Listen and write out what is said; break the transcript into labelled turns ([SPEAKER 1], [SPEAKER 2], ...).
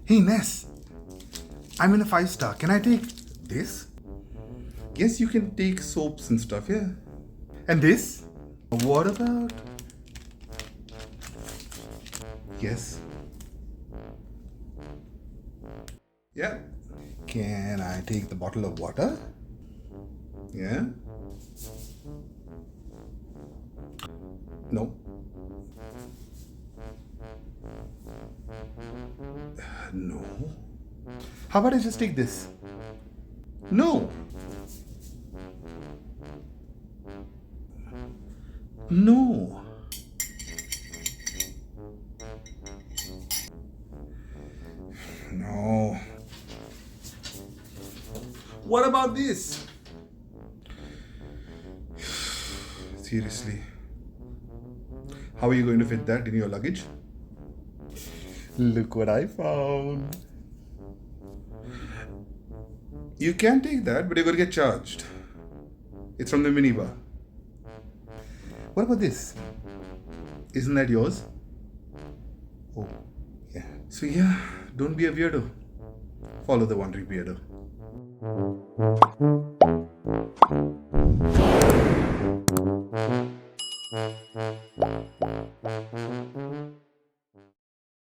[SPEAKER 1] Hey Ness, I'm in a 5-star. Can I take this?
[SPEAKER 2] Yes, you can take soaps and stuff, yeah.
[SPEAKER 1] And this? What about?
[SPEAKER 2] Yes. Yeah.
[SPEAKER 1] Can I take the bottle of water?
[SPEAKER 2] Yeah. No. No.
[SPEAKER 1] How about I just take this?
[SPEAKER 2] No.
[SPEAKER 1] No. No.
[SPEAKER 2] What about this? Seriously. How are you going to fit that in your luggage?
[SPEAKER 1] Look what I found.
[SPEAKER 2] You can take that, but you're going to get charged. It's from the minibar.
[SPEAKER 1] What about this?
[SPEAKER 2] Isn't that yours?
[SPEAKER 1] Oh, yeah.
[SPEAKER 2] So yeah, don't be a weirdo. Follow the Wandering Beardo.